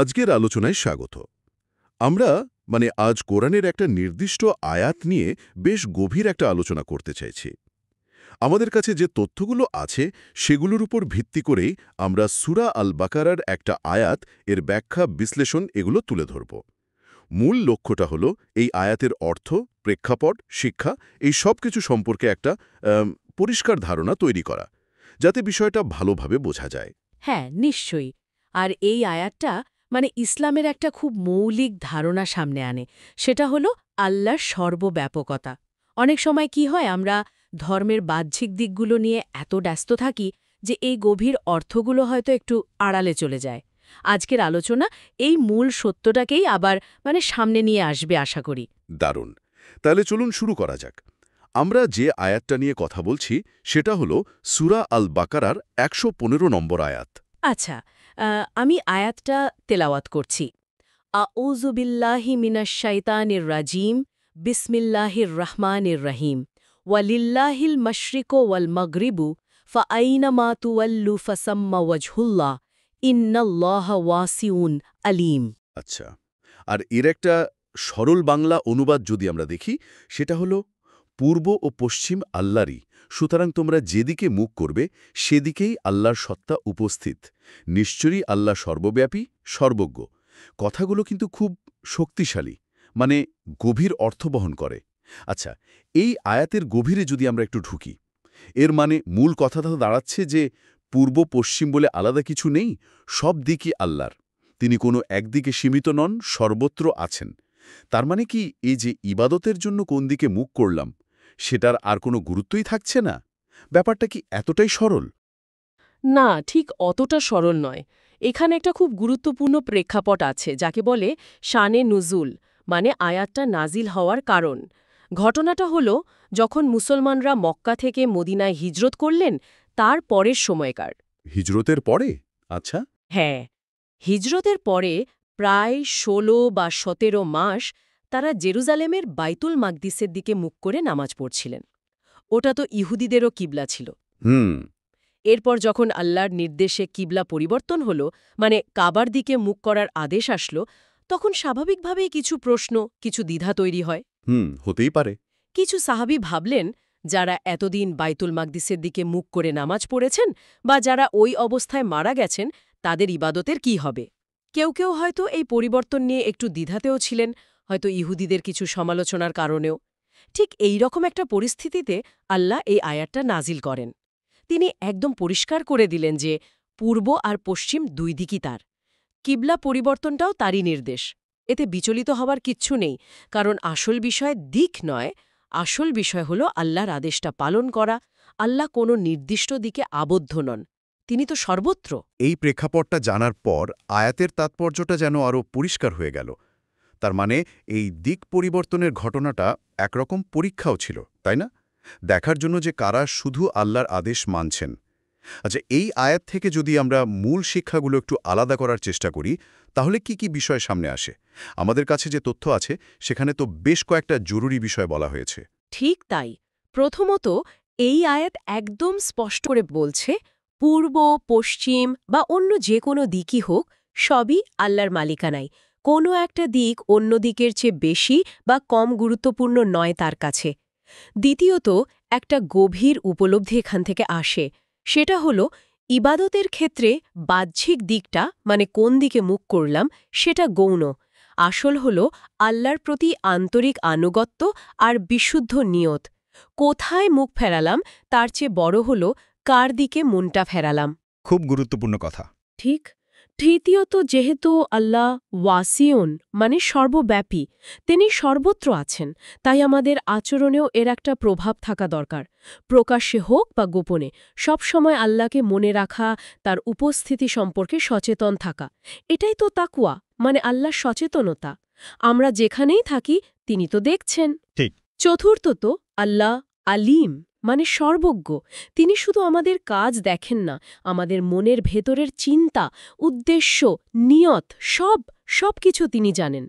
আজকের আলোচনায় স্বাগত। আমরা আজ কোরআনের একটা নির্দিষ্ট আয়াত নিয়ে বেশ গভীর একটা আলোচনা করতে চাইছি। আমাদের কাছে যে তথ্যগুলো আছে সেগুলোর উপর ভিত্তি করেই আমরা সূরা আল বাকারার একটা আয়াত, এর ব্যাখ্যা, বিশ্লেষণ এগুলো তুলে ধরব। মূল লক্ষ্যটা হলো এই আয়াতের অর্থ, প্রেক্ষাপট, শিক্ষা এই সব কিছু সম্পর্কে একটা পরিষ্কার ধারণা তৈরি করা, যাতে বিষয়টা ভালোভাবে বোঝা যায়। হ্যাঁ, নিশ্চয়ই। আর এই আয়াতটা ইসলামের একটা খুব মৌলিক ধারণা সামনে আনে। সেটা হলো আল্লাহর সর্বব্যাপকতা। অনেক সময় কি হয়, আমরা ধর্মের বাহ্যিক দিকগুলো নিয়ে এত ব্যস্ত থাকি যে এই গভীর অর্থগুলো হয়তো একটু আড়ালে চলে যায়। আজকের আলোচনা এই মূল সত্যটাকেই আবার সামনে নিয়ে আসবে আশা করি। দারুণ। তাহলে চলুন শুরু করা যাক। আমরা যে আয়াতটা নিয়ে কথা বলছি সেটা হলো সূরা আল বাকারার ১১৫ নম্বর আয়াত। আচ্ছা, আমি আয়াতটা তেলাওয়াত করছি। আউযু বিল্লাহি মিনাশ শাইতানির রাজিম, বিসমিল্লাহির রহমানির রহিম। ওয়ালিল্লাহিল মাশরিকু ওয়াল মাগরিবু ফাআইনামা তুওয়াল্লু ফাসাম্মা ওয়াজহুল্লাহ ইন্নাল্লাহা ওয়াসিউন আলিম। আচ্ছা, আর এর একটা সরল বাংলা অনুবাদ যদি আমরা দেখি, সেটা হলো পূর্ব ও পশ্চিম আল্লাহরই, সুতরাং তোমরা যেদিকে মুখ করবে সেদিকেই আল্লাহর সত্তা উপস্থিত। নিশ্চয়ই আল্লাহ সর্বব্যাপী, সর্বজ্ঞ। কথাগুলো কিন্তু খুব শক্তিশালী, গভীর অর্থ বহন করে। আচ্ছা, এই আয়াতের গভীরে যদি আমরা একটু ঢুকি, এর মূল কথাটা দাঁড়াচ্ছে যে পূর্ব পশ্চিম বলে আলাদা কিছু নেই, সব দিকই আল্লাহর। তিনি কোনো একদিকে সীমিত নন, সর্বত্র আছেন। তার কি এই যে ইবাদতের জন্য কোন দিকে মুখ করলাম সেটার আর কোনো গুরুত্বই থাকছে না? ব্যাপারটা কি এতটাই সরল? না, ঠিক অতটা সরল নয়। এখানে একটা খুব গুরুত্বপূর্ণ প্রেক্ষাপট আছে, যাকে বলে শানে নুজুল, আয়াতটা নাজিল হওয়ার কারণ। ঘটনাটা হলো, যখন মুসলমানরা মক্কা থেকে মদিনায় হিজরত করলেন, তার পরের সময়কার। হিজরতের পরে? আচ্ছা। হ্যাঁ, হিজরতের পরে প্রায় ১৬ বা ১৭ মাস তারা জেরুজালেমের বাইতুল মাকদিসের দিকে মুখ করে নামাজ পড়ছিলেন। ওটা তো ইহুদিদেরও কিবলা ছিল। হুম। এরপর যখন আল্লাহর নির্দেশে কিবলা পরিবর্তন হলো, কাবার দিকে মুখ করার আদেশ আসলো, তখন স্বাভাবিকভাবেই কিছু প্রশ্ন, কিছু দ্বিধা তৈরি হয়। হতেই পারে। কিছু সাহাবী ভাবলেন, যারা এতদিন বাইতুল মাকদিসের দিকে মুখ করে নামাজ পড়েছেন বা যারা ওই অবস্থায় মারা গেছেন, তাদের ইবাদতের কি হবে? কেউ কেউ হয়তো এই পরিবর্তন নিয়ে একটু দ্বিধাতেও ছিলেন, হয়তো ইহুদিদের কিছু সমালোচনার কারণেও। ঠিক এই রকম একটা পরিস্থিতিতে আল্লাহ এই আয়াতটা নাজিল করেন। তিনি একদম পরিষ্কার করে দিলেন যে পূর্ব আর পশ্চিম দুই দিকই তার। কিবলা পরিবর্তনটাও তারই নির্দেশ। এতে বিচলিত হবার কিচ্ছু নেই, কারণ আসল বিষয় দিক নয়, আসল বিষয় হলো আল্লাহর আদেশটা পালন করা। আল্লাহ কোনো নির্দিষ্ট দিকে আবদ্ধ নন, তিনি তো সর্বত্র। এই প্রেক্ষাপটটা জানার পর আয়াতের তাৎপর্যটা যেন আরও পরিষ্কার হয়ে গেল। তার এই দিক পরিবর্তনের ঘটনাটা একরকম পরীক্ষাও ছিল, তাই না? দেখার জন্য যে কারা শুধু আল্লাহর আদেশ মানছেন। আচ্ছা, এই আয়াত থেকে যদি আমরা মূল শিক্ষাগুলো একটু আলাদা করার চেষ্টা করি, তাহলে কি কি বিষয় সামনে আসে? আমাদের কাছে যে তথ্য আছে সেখানে তো বেশ কয়েকটা জরুরি বিষয় বলা হয়েছে। ঠিক তাই। প্রথমত, এই আয়াত একদম স্পষ্ট করে বলছে, পূর্ব, পশ্চিম বা অন্য যে কোনো দিকই হোক, সবই আল্লাহর মালিকানায়। কোনো একটা দিক অন্য দিকের চেয়ে বেশি বা কম গুরুত্বপূর্ণ নয় তার কাছে। দ্বিতীয়ত, একটা গভীর উপলব্ধি এখান থেকে আসে। সেটা হলো, ইবাদতের ক্ষেত্রে বাহ্যিক দিকটা কোন দিকে মুখ করলাম সেটা গৌণ। আসল হলো আল্লাহর প্রতি আন্তরিক আনুগত্য আর বিশুদ্ধ নিয়ত। কোথায় মুখ ফেরালাম তার চেয়ে বড় হলো কার দিকে মনটা ফেরালাম। খুব গুরুত্বপূর্ণ কথা। ঠিক। তৃতীয়ত, যেহেতু আল্লাহ ওয়াসিউন সর্বব্যাপী, তিনি সর্বত্র আছেন, তাই আমাদের আচরণেও এর একটা প্রভাব থাকা দরকার। প্রকাশ্যে হোক বা গোপনে, সবসময় আল্লাহকে মনে রাখা, তার উপস্থিতি সম্পর্কে সচেতন থাকা। এটাই তো তাকওয়া, আল্লাহর সচেতনতা। আমরা যেখানেই থাকি তিনি তো দেখছেন। ঠিক। চতুর্থত, আল্লাহ আলিম মানে সর্বজ্ঞ। তিনি শুধু আমাদের কাজ দেখেন না, আমাদের মনের ভেতরের চিন্তা, উদ্দেশ্য, নিয়ত সব কিছু তিনি জানেন।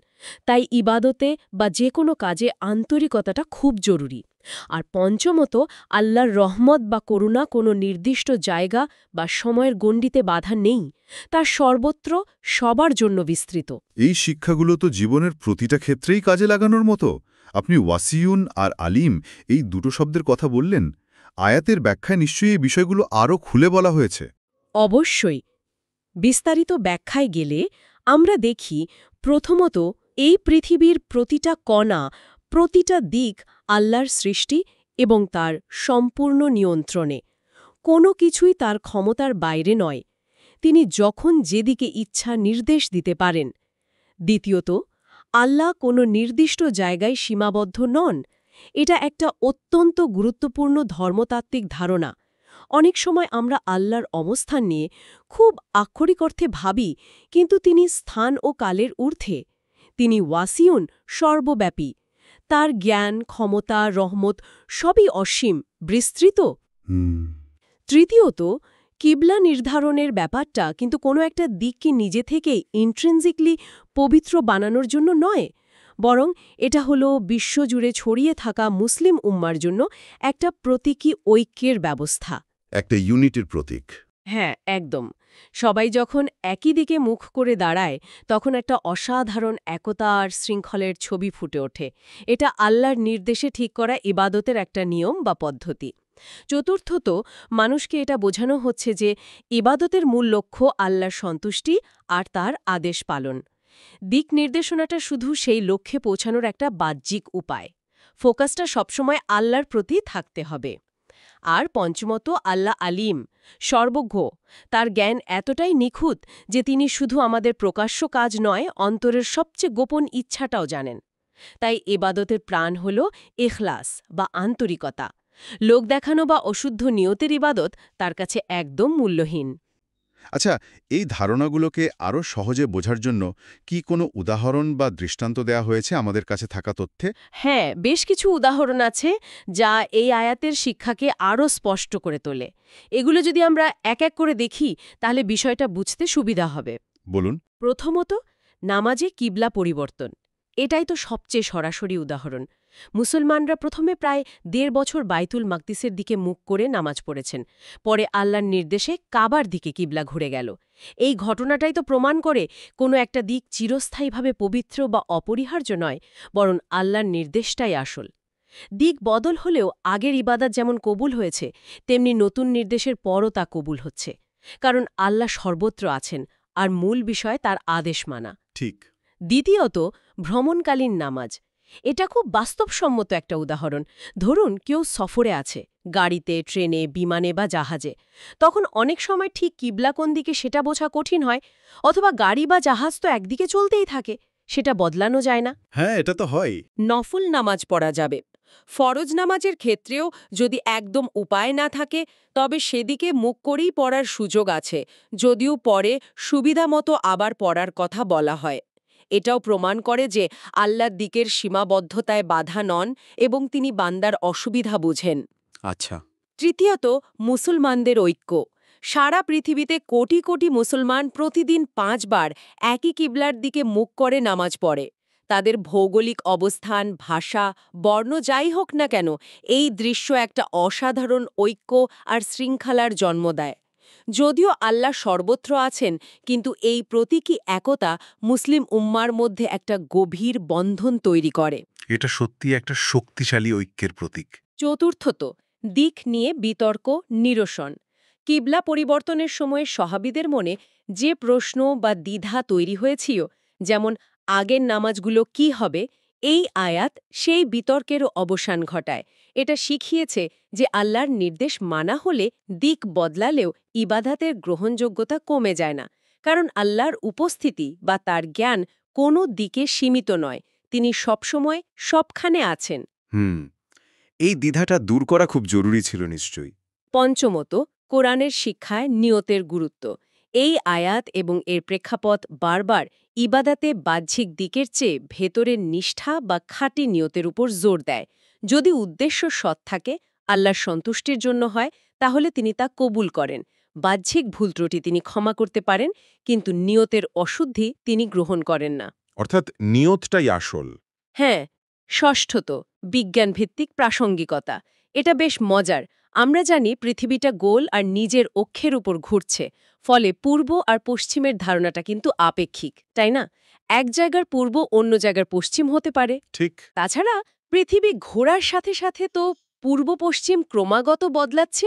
তাই ইবাদতে বা যে কোনো কাজে আন্তরিকতাটা খুব জরুরি। আর পঞ্চমত, আল্লাহর রহমত বা করুণা কোনো নির্দিষ্ট জায়গা বা সময়ের গণ্ডিতে বাধা নেই, তা সর্বত্র সবার জন্য বিস্তৃত। এই শিক্ষাগুলো তো জীবনের প্রতিটা ক্ষেত্রেই কাজে লাগানোর মতো। আপনি ওয়াসিউন আর আলিম এই দুটো শব্দের কথা বললেন। আয়াতের ব্যাখ্যায় নিশ্চয়ই এই বিষয়গুলো আরও খুলে বলা হয়েছে। অবশ্যই। বিস্তারিত ব্যাখ্যায় গেলে আমরা দেখি, প্রথমত, এই পৃথিবীর প্রতিটা কণা, প্রতিটা দিক আল্লাহর সৃষ্টি এবং তার সম্পূর্ণ নিয়ন্ত্রণে। কোনো কিছুই তার ক্ষমতার বাইরে নয়। তিনি যখন যেদিকে ইচ্ছা নির্দেশ দিতে পারেন। দ্বিতীয়ত, আল্লাহ কোনো নির্দিষ্ট জায়গায় সীমাবদ্ধ নন। এটা একটা অত্যন্ত গুরুত্বপূর্ণ ধর্মতাত্ত্বিক ধারণা। অনেক সময় আমরা আল্লাহর অবস্থান নিয়ে খুব আক্ষরিক অর্থে ভাবি, কিন্তু তিনি স্থান ও কালের ঊর্ধ্বে। তিনি ওয়াসিউন, সর্বব্যাপী। তার জ্ঞান, ক্ষমতা, রহমত সবই অসীম, বিস্তৃত। তৃতীয়ত, কিবলা নির্ধারণের ব্যাপারটা কিন্তু কোনো একটা দিককে নিজে থেকেই ইন্ট্রিনজিকলি পবিত্র বানানোর জন্য নয়, বরং এটা হলো বিশ্বজুড়ে ছড়িয়ে থাকা মুসলিম উম্মার জন্য একটা প্রতীকী ঐক্যের ব্যবস্থা। একটা ইউনিটির প্রতীক। হ্যাঁ, একদম। সবাই যখন একই দিকে মুখ করে দাঁড়ায়, তখন একটা অসাধারণ একতা আর শৃঙ্খলের ছবি ফুটে ওঠে। এটা আল্লাহর নির্দেশে ঠিক করা ইবাদতের একটা নিয়ম বা পদ্ধতি। চতুর্থত, মানুষকে এটা বোঝানো হচ্ছে যে ইবাদতের মূল লক্ষ্য আল্লাহর সন্তুষ্টি আর তার আদেশ পালন। দিক নির্দেশনাটা শুধু সেই লক্ষ্যে পৌঁছানোর একটা বাহ্যিক উপায়। ফোকাসটা সবসময় আল্লাহর প্রতি থাকতে হবে। আর পঞ্চমত, আল্লাহ আলিম, সর্বজ্ঞ। তার জ্ঞান এতটাই নিখুঁত যে তিনি শুধু আমাদের প্রকাশ্য কাজ নয়, অন্তরের সবচেয়ে গোপন ইচ্ছাটাও জানেন। তাই ইবাদতের প্রাণ হল ইখলাস বা আন্তরিকতা। লোক দেখানো বা অশুদ্ধ নিয়তের ইবাদত তার কাছে একদম মূল্যহীন। আচ্ছা, এই ধারণাগুলোকে আরও সহজে বোঝার জন্য কি কোনো উদাহরণ বা দৃষ্টান্ত দেয়া হয়েছে আমাদের কাছে থাকা তথ্যে? হ্যাঁ, বেশ কিছু উদাহরণ আছে যা এই আয়াতের শিক্ষাকে আরও স্পষ্ট করে তোলে। এগুলো যদি আমরা এক এক করে দেখি, তাহলে বিষয়টা বুঝতে সুবিধা হবে। বলুন। প্রথমত, নামাজে কিবলা পরিবর্তন। এটাই তো সবচেয়ে সরাসরি উদাহরণ। মুসলমানরা প্রথমে প্রায় ১.৫ বছর বাইতুল মাকদিসের দিকে মুখ করে নামাজ পড়েছেন। পরে আল্লাহর নির্দেশে কাবার দিকে কিবলা ঘুরে গেল। এই ঘটনাটাই তো প্রমাণ করে কোনো একটা দিক চিরস্থায়ীভাবে পবিত্র বা অপরিহার্য নয়, বরং আল্লাহর নির্দেশটাই আসল। দিক বদল হলেও আগের ইবাদত যেমন কবুল হয়েছে, তেমনি নতুন নির্দেশের পরও তা কবুল হচ্ছে। কারণ আল্লাহ সর্বত্র আছেন, আর মূল বিষয় তার আদেশ মানা। ঠিক। দ্বিতীয়ত, ভ্রমণকালীন নামাজ। এটা খুব বাস্তবসম্মত একটা উদাহরণ। ধরুন, কেউ সফরে আছে, গাড়িতে, ট্রেনে, বিমানে বা জাহাজে। তখন অনেক সময় ঠিক কিবলা কোন দিকে সেটা বোঝা কঠিন হয়, অথবা গাড়ি বা জাহাজ তো একদিকে চলতেই থাকে, সেটা বদলানো যায় না। হ্যাঁ, এটা তো হয়। নফল নামাজ পড়া যাবে। ফরজ নামাজের ক্ষেত্রেও যদি একদম উপায় না থাকে, তবে সেদিকে মুখ করেই পড়ার সুযোগ আছে, যদিও পরে সুবিধামতো আবার পড়ার কথা বলা হয়। এটাও প্রমাণ করে যে আল্লাহর দিকের সীমাবদ্ধতায় বাধা নন এবং তিনি বান্দার অসুবিধা বুঝেন। আচ্ছা। তৃতীয়ত, মুসলমানদের ঐক্য। সারা পৃথিবীতে কোটি কোটি মুসলমান প্রতিদিন 5 বার একই কিবলার দিকে মুখ করে নামাজ পড়ে। তাদের ভৌগোলিক অবস্থান, ভাষা, বর্ণ যাই হোক না কেন, এই দৃশ্য একটা অসাধারণ ঐক্য আর শৃঙ্খলার জন্ম দেয়। যদিও আল্লাহ সর্বত্র আছেন, কিন্তু এই প্রতীকী একতা মুসলিম উম্মার মধ্যে একটা গভীর বন্ধন তৈরি করে। এটা সত্যি একটা শক্তিশালী ঐক্যের প্রতীক। চতুর্থত, দিক নিয়ে বিতর্ক নিরসন। কিবলা পরিবর্তনের সময় সহাবীদের মনে যে প্রশ্ন বা দ্বিধা তৈরি হয়েছিল, যেমন আগের নামাজগুলো কি হবে, এই আয়াত সেই বিতর্কেরও অবসান ঘটায়। এটা শিখিয়েছে যে আল্লাহর নির্দেশ মানা হলে দিক বদলালেও ইবাদাতের গ্রহণযোগ্যতা কমে যায় না, কারণ আল্লাহর উপস্থিতি বা তার জ্ঞান কোনো দিকে সীমিত নয়, তিনি সবসময় সবখানে আছেন। এই দ্বিধাটা দূর করা খুব জরুরি ছিল নিশ্চয়ই। পঞ্চমত, কোরআনের শিক্ষায় নিয়তের গুরুত্ব। এই আয়াত এবং এর প্রেক্ষাপট বারবার ইবাদাতে বাহ্যিক দিকের চেয়ে ভেতরের নিষ্ঠা বা খাঁটি নিয়তের উপর জোর দেয়। যদি উদ্দেশ্য সৎ থাকে, আল্লাহর সন্তুষ্টির জন্য হয়, তাহলে তিনি তা কবুল করেন। বাহ্যিক ভুল ত্রুটি তিনি ক্ষমা করতে পারেন, কিন্তু নিয়তের অশুদ্ধি তিনি গ্রহণ করেন না। অর্থাৎ নিয়তটাই আসল। হ্যাঁ, ষষ্ঠত, বিজ্ঞানভিত্তিক প্রাসঙ্গিকতা। এটা বেশ মজার। আমরা জানি পৃথিবীটা গোল আর নিজের অক্ষের উপর ঘুরছে, ফলে পূর্ব আর পশ্চিমের ধারণাটা কিন্তু আপেক্ষিক, তাই না? এক জায়গার পূর্ব অন্য জায়গার পশ্চিম হতে পারে। ঠিক। তাছাড়া পৃথিবী ঘোরার সাথে সাথে তো পূর্ব পশ্চিম ক্রমাগত বদলাচ্ছে।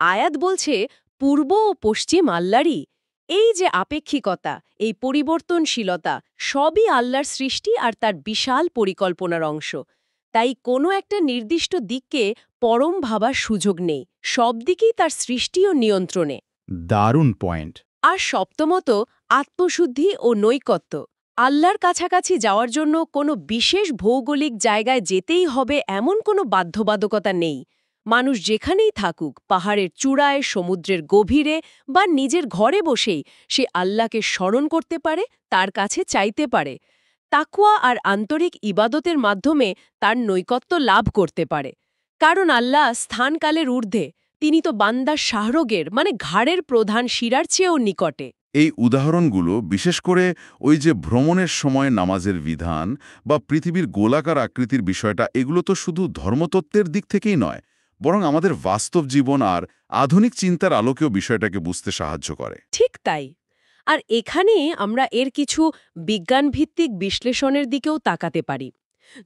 আয়াত বলছে পূর্ব ও পশ্চিম আল্লাহরই। এই যে আপেক্ষিকতা, এই পরিবর্তনশীলতা, সবই আল্লাহর সৃষ্টি আর তার বিশাল পরিকল্পনার অংশ। তাই কোনো একটা নির্দিষ্ট দিককে পরম ভাবার সুযোগ নেই। সব দিকেই তার সৃষ্টি ও নিয়ন্ত্রণে। দারুণ পয়েন্ট। আর সপ্তমত, আত্মশুদ্ধি ও নৈকট্য। আল্লাহর কাছাকাছি যাওয়ার জন্য কোনো বিশেষ ভৌগোলিক জায়গায় যেতেই হবে এমন কোনো বাধ্যবাধকতা নেই। মানুষ যেখানেই থাকুক, পাহাড়ের চূড়ায়, সমুদ্রের গভীরে বা নিজের ঘরে বসেই সে আল্লাহকে স্মরণ করতে পারে, তার কাছে চাইতে পারে। তাকওয়া আর আন্তরিক ইবাদতের মাধ্যমে তার নৈকট্য লাভ করতে পারে। কারণ আল্লাহ স্থানকালের ঊর্ধ্বে, তিনি তো বান্দার শাহরগের মানে ঘাড়ের প্রধান শিরার চেয়েও নিকটে। এই উদাহরণগুলো বিশেষ করে ওই যে ভ্রমণের সময় নামাজের বিধান বা পৃথিবীর গোলাকার আকৃতির বিষয়টা, এগুলো তো শুধু ধর্মতত্ত্বের দিক থেকেই নয়, বরং আমাদের বাস্তব জীবন আর আধুনিক চিন্তার আলোকেও বিষয়টাকে বুঝতে সাহায্য করে। ঠিক তাই। আর এখানে আমরা এর কিছু বিজ্ঞানভিত্তিক বিশ্লেষণের দিকেও তাকাতে পারি।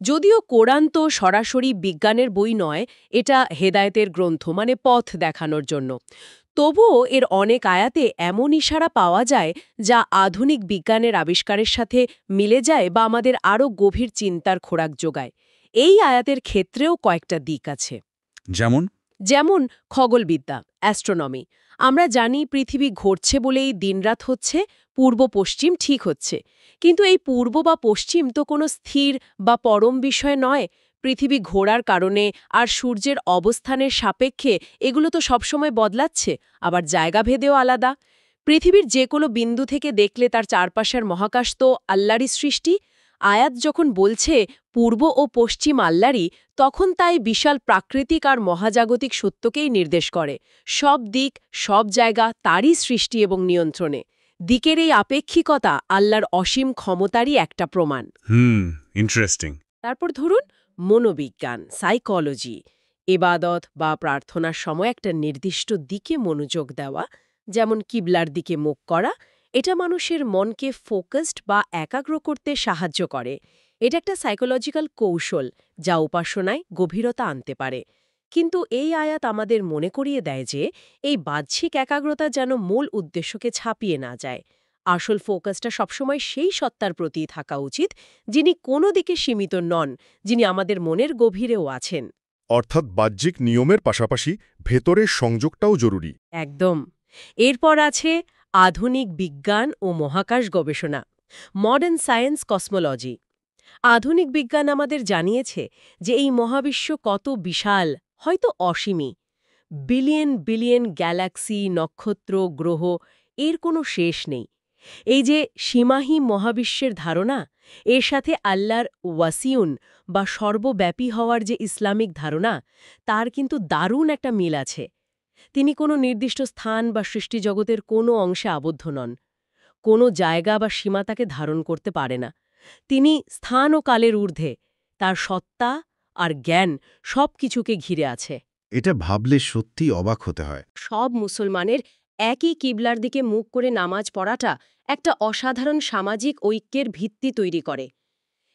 যদিও কোরআন তো সরাসরি বিজ্ঞানের বই নয়, এটা হেদায়েতের গ্রন্থ, মানে পথ দেখানোর জন্য। তবুও এর অনেক আয়াতে এমন ইশারা পাওয়া যায় যা আধুনিক বিজ্ঞানের আবিষ্কারের সাথে মিলে যায় বা আমাদের আরও গভীর চিন্তার খোরাক যোগায়। এই আয়াতের ক্ষেত্রেও কয়েকটা দিক আছে। যেমন খগোলবিদ্যা, অ্যাস্ট্রোনমি। আমরা জানি পৃথিবী ঘুরছে বলেই দিনরাত হচ্ছে, পূর্ব পশ্চিম ঠিক হচ্ছে। কিন্তু এই পূর্ব বা পশ্চিম তো কোনো স্থির বা পরম বিষয় নয়। পৃথিবী ঘোরার কারণে আর সূর্যের অবস্থানের সাপেক্ষে এগুলো তো সবসময় বদলাচ্ছে, আবার জায়গাভেদেও আলাদা। পৃথিবীর যে কোনো বিন্দু থেকে দেখলে তার চারপাশের মহাকাশ তো আল্লাহরই সৃষ্টি। আয়াত যখন বলছে পূর্ব ও পশ্চিম আল্লাহরই, তখন তাই বিশাল প্রাকৃতিক আর মহাজাগতিক সত্যকেই নির্দেশ করে। সব দিক, সব জায়গা তারই সৃষ্টি এবং নিয়ন্ত্রণে। দিকের এই আপেক্ষিকতা আল্লাহর অসীম ক্ষমতারই একটা প্রমাণ। ইন্টারেস্টিং। তারপর ধরুন মনোবিজ্ঞান, সাইকোলজি। ইবাদত বা প্রার্থনার সময় একটা নির্দিষ্ট দিকে মনোযোগ দেওয়া, যেমন কিবলার দিকে মুখ করা, এটা মানুষের মনকে ফোকাসড বা একাগ্র করতে সাহায্য করে। এটা একটা সাইকোলজিক্যাল কৌশল যা উপাসনায় গভীরতা আনতে পারে। কিন্তু এই আয়াত আমাদের মনে করিয়ে দেয় যে এই বাহ্যিক একাগ্রতা যেন মূল উদ্দেশ্যকে ছাপিয়ে না যায়। আসল ফোকাসটা সবসময় সেই সত্তার প্রতিই থাকা উচিত, যিনি কোনো দিকে সীমিত নন, যিনি আমাদের মনের গভীরেও আছেন। অর্থাৎ বাহ্যিক নিয়মের পাশাপাশি ভেতরের সংযোগটাও জরুরি। একদম। এরপর আছে আধুনিক বিজ্ঞান ও মহাকাশ গবেষণা, মডার্ন সায়েন্স কসমোলজি। আধুনিক বিজ্ঞান আমাদের জানিয়েছে যে এই মহাবিশ্ব কত বিশাল, হয়তো অসীমই। বিলিয়ন বিলিয়ন গ্যালাক্সি, নক্ষত্র, গ্রহ, এর কোনো শেষ নেই। এই যে সীমাহীন মহাবিশ্বের ধারণা, এর সাথে আল্লাহর ওয়াসিউন বা সর্বব্যাপী হওয়ার যে ইসলামিক ধারণা, তার কিন্তু দারুণ একটা মিল আছে। তিনি কোনো নির্দিষ্ট স্থান বা সৃষ্টিজগতের কোনো অংশে আবদ্ধ নন। কোনো জায়গা বা সীমা তাকে ধারণ করতে পারে না। তিনি স্থান ও কালের ঊর্ধ্বে, তার সত্তা আর জ্ঞান সব কিছুকে ঘিরে আছে। এটা ভাবলে সত্যিই অবাক হতে হয়। সব মুসলমানের একই কিবলার দিকে মুখ করে নামাজ পড়াটা একটা অসাধারণ সামাজিক ঐক্যের ভিত্তি তৈরি করে।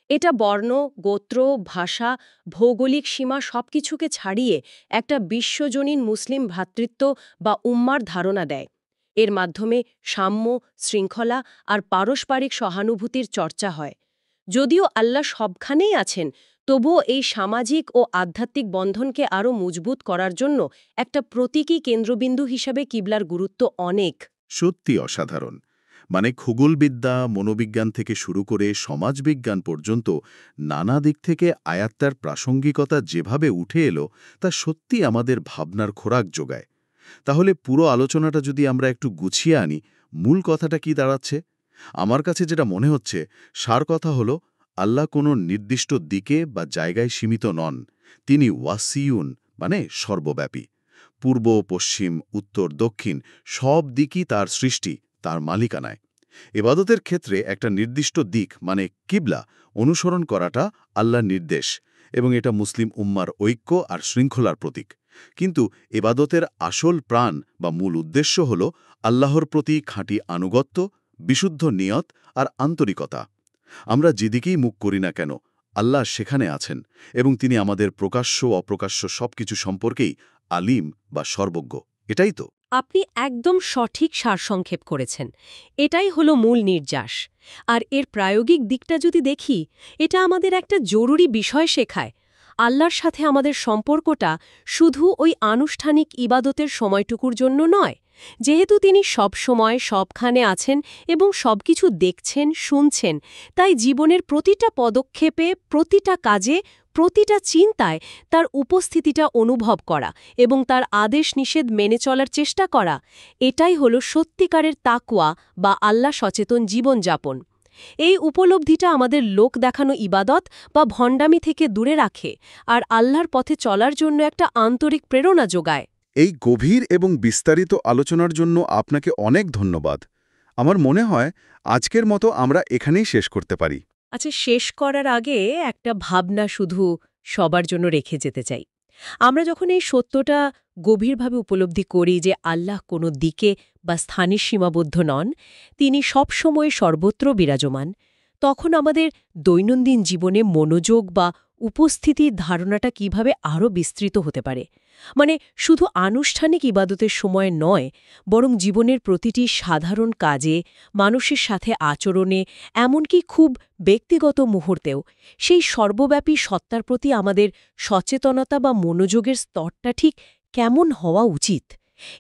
এটা বর্ণ, গোত্র, ভাষা, ভৌগোলিক সীমা সবকিছুকে ছাড়িয়ে একটা বিশ্বজনীন মুসলিম ভ্রাতৃত্ব বা উম্মার ধারণা দেয়। এর মাধ্যমে সাম্য, শৃঙ্খলা আর পারস্পরিক সহানুভূতির চর্চা হয়। যদিও আল্লাহ সবখানেই আছেন, তবুও এই সামাজিক ও আধ্যাত্মিক বন্ধনকে আরও মজবুত করার জন্য একটা প্রতীকী কেন্দ্রবিন্দু হিসাবে কিবলার গুরুত্ব অনেক। সত্যি অসাধারণ। মানে খগোলবিদ্যা, মনোবিজ্ঞান থেকে শুরু করে সমাজবিজ্ঞান পর্যন্ত নানা দিক থেকে আয়াত্তার প্রাসঙ্গিকতা যেভাবে উঠে এলো, তা সত্যি আমাদের ভাবনার খোরাক যোগায়। তাহলে পুরো আলোচনাটা যদি আমরা একটু গুছিয়ে আনি, মূল কথাটা কি দাঁড়াচ্ছে? আমার কাছে যেটা মনে হচ্ছে, সার কথা হলো আল্লাহ কোনো নির্দিষ্ট দিকে বা জায়গায় সীমিত নন। তিনি ওয়াসিউন, মানে সর্বব্যাপী। পূর্ব, পশ্চিম, উত্তর, দক্ষিণ সব দিকই তার সৃষ্টি, তার মালিকানায়। ইবাদতের ক্ষেত্রে একটা নির্দিষ্ট দিক, মানে কিবলা, অনুসরণ করাটা আল্লাহর নির্দেশ, এবং এটা মুসলিম উম্মার ঐক্য আর শৃঙ্খলার প্রতীক। কিন্তু ইবাদতের আসল প্রাণ বা মূল উদ্দেশ্য হল আল্লাহর প্রতি খাঁটি আনুগত্য, বিশুদ্ধ নিয়ত আর আন্তরিকতা। আমরা যেদিকেই মুখ করি না কেন, আল্লাহ সেখানে আছেন, এবং তিনি আমাদের প্রকাশ্য অপ্রকাশ্য সবকিছু সম্পর্কেই আলিম বা সর্বজ্ঞ। এটাই তো। আপনি একদম সঠিক সারসংক্ষেপ করেছেন। এটাই হলো মূল নির্যাস। আর এর প্রায়োগিক দিকটা যদি দেখি, এটা আমাদের একটা জরুরি বিষয় শেখায়। আল্লাহর সাথে আমাদের সম্পর্কটা শুধু ওই আনুষ্ঠানিক ইবাদতের সময়টুকুর জন্য নয়। যেহেতু তিনি সব সময় সবখানে আছেন এবং সবকিছু দেখছেন, শুনছেন, তাই জীবনের প্রতিটা পদক্ষেপে, প্রতিটা কাজে, প্রতিটা চিন্তায় তার উপস্থিতিটা অনুভব করা এবং তার আদেশ নিষেধ মেনে চলার চেষ্টা করা, এটাই হলো সত্যিকারের তাকওয়া বা আল্লাহ সচেতন জীবনযাপন। এই উপলব্ধিটা আমাদের লোক দেখানো ইবাদত বা ভণ্ডামি থেকে দূরে রাখে আর আল্লাহর পথে চলার জন্য একটা আন্তরিক প্রেরণা যোগায়। এই গভীর এবং বিস্তারিত আলোচনার জন্য আপনাকে অনেক ধন্যবাদ। আমার মনে হয় আজকের মতো আমরা এখানেই শেষ করতে পারি। আচ্ছা, শেষ করার আগে একটা ভাবনা শুধু সবার জন্য রেখে যেতে চাই। আমরা যখন এই সত্যটা গভীরভাবে উপলব্ধি করি যে আল্লাহ কোনো দিকে বা স্থানে সীমাবদ্ধ নন, তিনি সবসময় সর্বত্র বিরাজমান, তখন আমাদের দৈনন্দিন জীবনে মনোযোগ বা উপস্থিতির ধারণাটা কিভাবে আরও বিস্তৃত হতে পারে। মানে শুধু আনুষ্ঠানিক ইবাদতের সময় নয়, বরং জীবনের প্রতিটি সাধারণ কাজে, মানুষের সাথে আচরণে, এমনকি খুব ব্যক্তিগত মুহূর্তেও সেই সর্বব্যাপী সত্তার প্রতি আমাদের সচেতনতা বা মনোযোগের স্তরটা ঠিক কেমন হওয়া উচিত।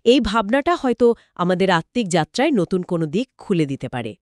এই ভাবনাটা হয়তো আমাদের আত্মিক যাত্রায় নতুন কোনো দিক খুলে দিতে পারে।